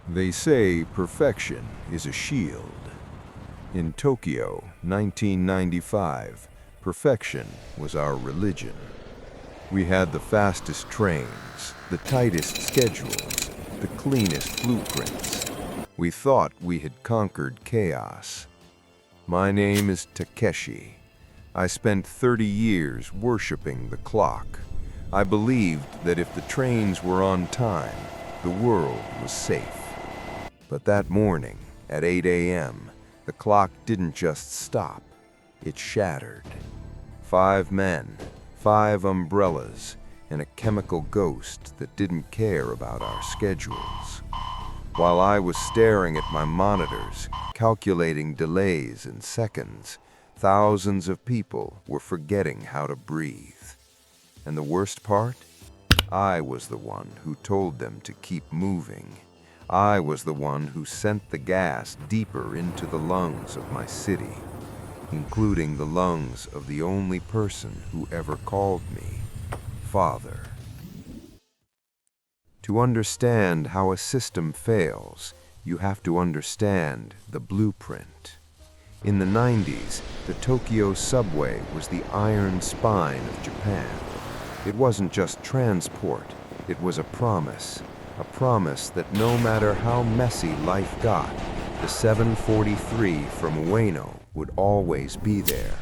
They say perfection is a shield. In Tokyo, 1995, perfection was our religion. We had the fastest trains, the tightest schedules, the cleanest blueprints. We thought we had conquered chaos. My name is Takeshi. I spent 30 years worshiping the clock. I believed that if the trains were on time, the world was safe. But that morning, at 8 a.m., the clock didn't just stop, it shattered. 5 men, 5 umbrellas, and a chemical ghost that didn't care about our schedules. While I was staring at my monitors, calculating delays in seconds, thousands of people were forgetting how to breathe. And the worst part? I was the one who told them to keep moving. I was the one who sent the gas deeper into the lungs of my city, including the lungs of the only person who ever called me Father. To understand how a system fails, you have to understand the blueprint. In the 90s, the Tokyo Subway was the iron spine of Japan. It wasn't just transport, it was a promise that no matter how messy life got, the 743 from Ueno would always be there.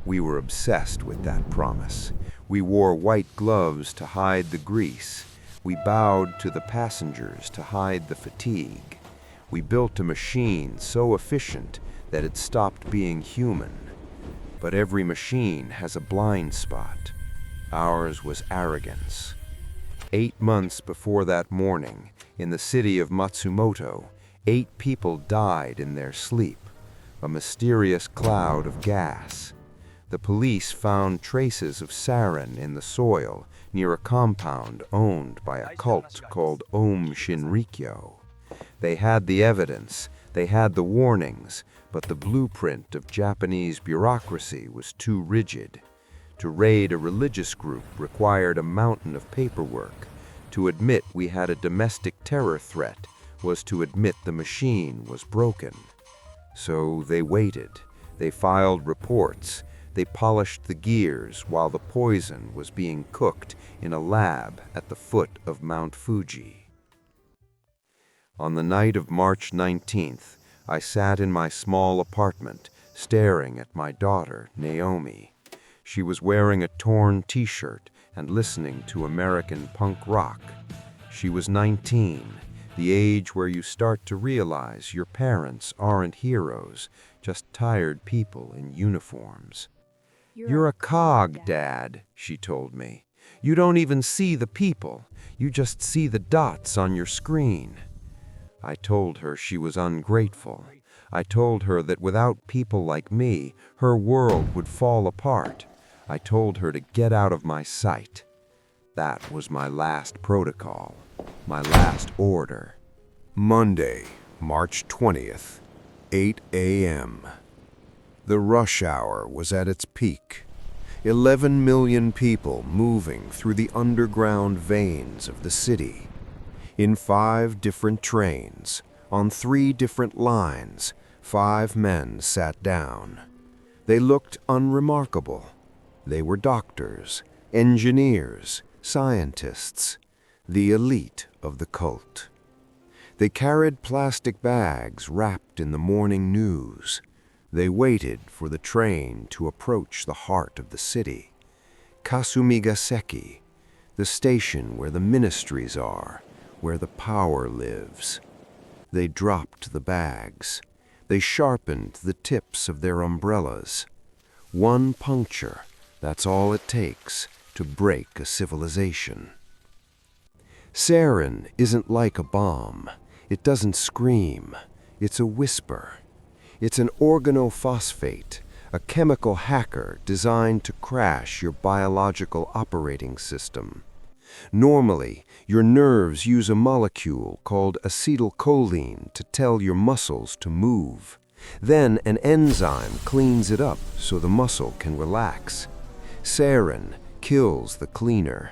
We were obsessed with that promise. We wore white gloves to hide the grease. We bowed to the passengers to hide the fatigue. We built a machine so efficient that it stopped being human. But every machine has a blind spot. Ours was arrogance. 8 months before that morning, in the city of Matsumoto, 8 people died in their sleep, a mysterious cloud of gas. The police found traces of sarin in the soil near a compound owned by a cult called Aum Shinrikyo. They had the evidence, they had the warnings, but the blueprint of Japanese bureaucracy was too rigid. To raid a religious group required a mountain of paperwork. To admit we had a domestic terror threat was to admit the machine was broken. So they waited. They filed reports. They polished the gears while the poison was being cooked in a lab at the foot of Mount Fuji. On the night of March 19th, I sat in my small apartment, staring at my daughter, Naomi. She was wearing a torn t-shirt and listening to American punk rock. She was 19, the age where you start to realize your parents aren't heroes, just tired people in uniforms. "You're a cog, Dad," she told me. "You don't even see the people. You just see the dots on your screen." I told her she was ungrateful. I told her that without people like me, her world would fall apart. I told her to get out of my sight. That was my last protocol, my last order. Monday, March 20th, 8 a.m. The rush hour was at its peak. 11 million people moving through the underground veins of the city. In 5 different trains, on 3 different lines, 5 men sat down. They looked unremarkable. They were doctors, engineers, scientists, the elite of the cult. They carried plastic bags wrapped in the morning news. They waited for the train to approach the heart of the city. Kasumigaseki, the station where the ministries are, where the power lives. They dropped the bags. They sharpened the tips of their umbrellas. 1 puncture, that's all it takes to break a civilization. Sarin isn't like a bomb. It doesn't scream. It's a whisper. It's an organophosphate, a chemical hacker designed to crash your biological operating system. Normally, your nerves use a molecule called acetylcholine to tell your muscles to move. Then an enzyme cleans it up so the muscle can relax. Sarin kills the cleaner.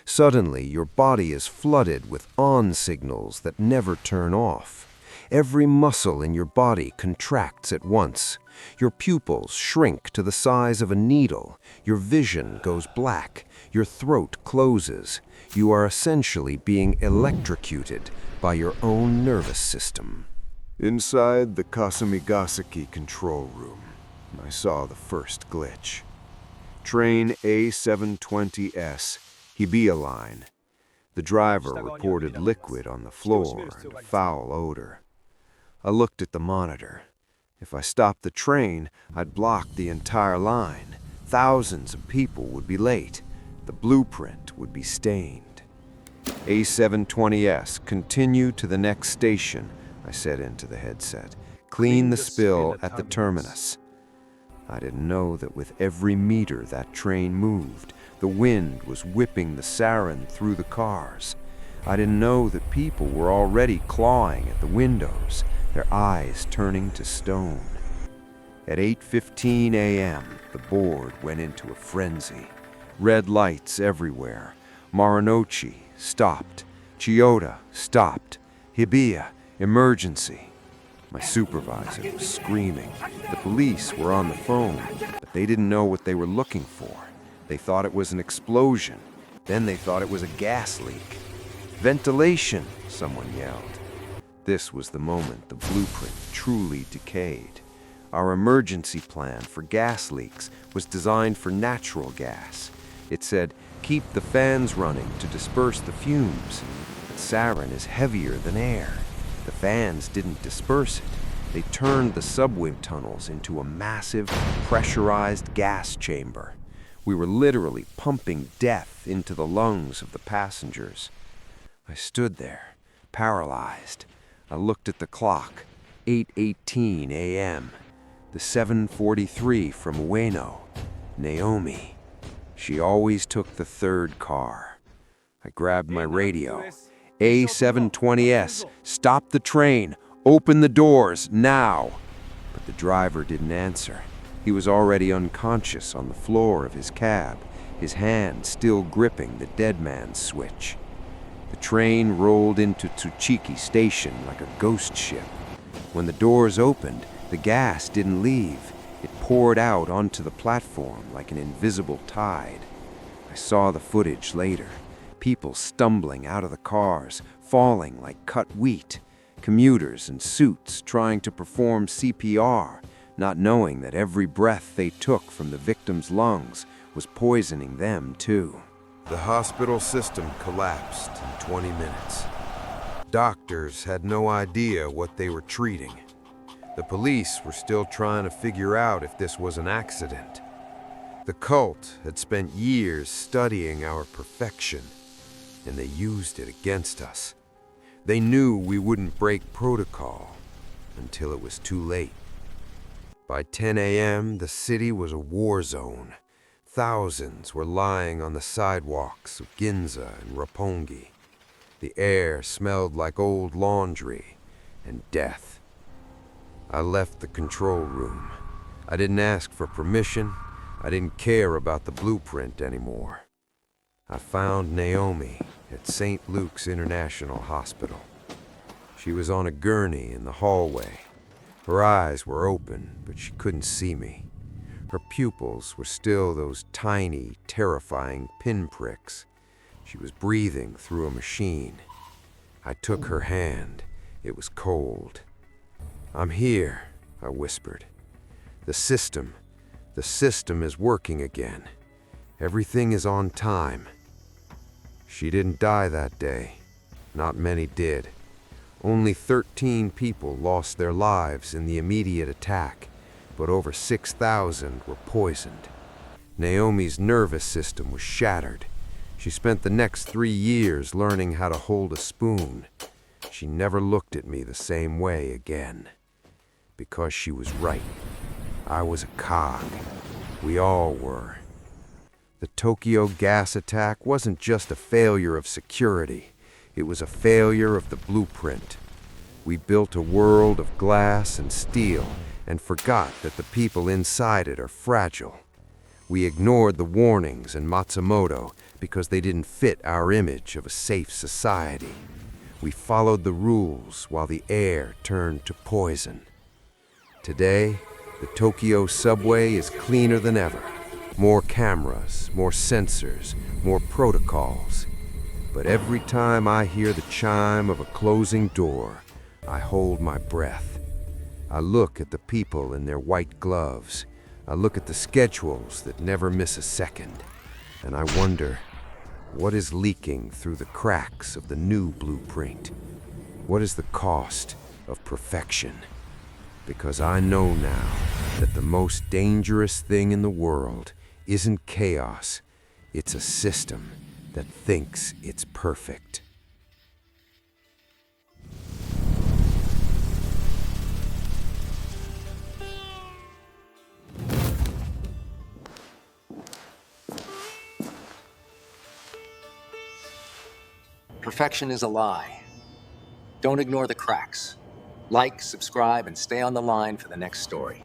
Suddenly, your body is flooded with on signals that never turn off. Every muscle in your body contracts at once. Your pupils shrink to the size of a needle. Your vision goes black. Your throat closes. You are essentially being electrocuted by your own nervous system. Inside the Kasumigaseki control room, I saw the first glitch. Train A720S, Hibiya line. The driver reported liquid on the floor and a foul odor. I looked at the monitor. If I stopped the train, I'd block the entire line. Thousands of people would be late. The blueprint would be stained. A720S, continue to the next station, I said into the headset. Clean the spill at the terminus. I didn't know that with every meter that train moved, the wind was whipping the sarin through the cars. I didn't know that people were already clawing at the windows, their eyes turning to stone. At 8:15 a.m., the board went into a frenzy. Red lights everywhere. Marunouchi stopped. Chiyoda stopped. Hibiya, emergency. My supervisor was screaming. The police were on the phone, but they didn't know what they were looking for. They thought it was an explosion. Then they thought it was a gas leak. Ventilation, someone yelled. This was the moment the blueprint truly decayed. Our emergency plan for gas leaks was designed for natural gas. It said, keep the fans running to disperse the fumes. But sarin is heavier than air. The fans didn't disperse it. They turned the subway tunnels into a massive, pressurized gas chamber. We were literally pumping death into the lungs of the passengers. I stood there, paralyzed. I looked at the clock, 8:18 a.m. The 7:43 from Ueno, Naomi. She always took the third car. I grabbed my radio. A720S, stop the train, open the doors, now. But the driver didn't answer. He was already unconscious on the floor of his cab, his hand still gripping the dead man's switch. The train rolled into Tsukiji station like a ghost ship. When the doors opened, the gas didn't leave. It poured out onto the platform like an invisible tide. I saw the footage later. People stumbling out of the cars, falling like cut wheat. Commuters in suits trying to perform CPR, not knowing that every breath they took from the victim's lungs was poisoning them too. The hospital system collapsed in 20 minutes. Doctors had no idea what they were treating. The police were still trying to figure out if this was an accident. The cult had spent years studying our perfection, and they used it against us. They knew we wouldn't break protocol until it was too late. By 10 a.m., the city was a war zone. Thousands were lying on the sidewalks of Ginza and Roppongi. The air smelled like old laundry and death. I left the control room. I didn't ask for permission. I didn't care about the blueprint anymore. I found Naomi at St. Luke's International Hospital. She was on a gurney in the hallway. Her eyes were open, but she couldn't see me. Her pupils were still those tiny, terrifying pinpricks. She was breathing through a machine. I took her hand. It was cold. "I'm here," I whispered. The system is working again. Everything is on time." She didn't die that day. Not many did. Only 13 people lost their lives in the immediate attack, but over 6,000 were poisoned. Naomi's nervous system was shattered. She spent the next 3 years learning how to hold a spoon. She never looked at me the same way again. Because she was right. I was a cog. We all were. The Tokyo gas attack wasn't just a failure of security. It was a failure of the blueprint. We built a world of glass and steel and forgot that the people inside it are fragile. We ignored the warnings and Matsumoto because they didn't fit our image of a safe society. We followed the rules while the air turned to poison. Today, the Tokyo subway is cleaner than ever. More cameras, more sensors, more protocols. But every time I hear the chime of a closing door, I hold my breath. I look at the people in their white gloves. I look at the schedules that never miss a second. And I wonder, what is leaking through the cracks of the new blueprint? What is the cost of perfection? Because I know now that the most dangerous thing in the world isn't chaos, it's a system that thinks it's perfect. Perfection is a lie. Don't ignore the cracks. Like, subscribe, and stay on the line for the next story.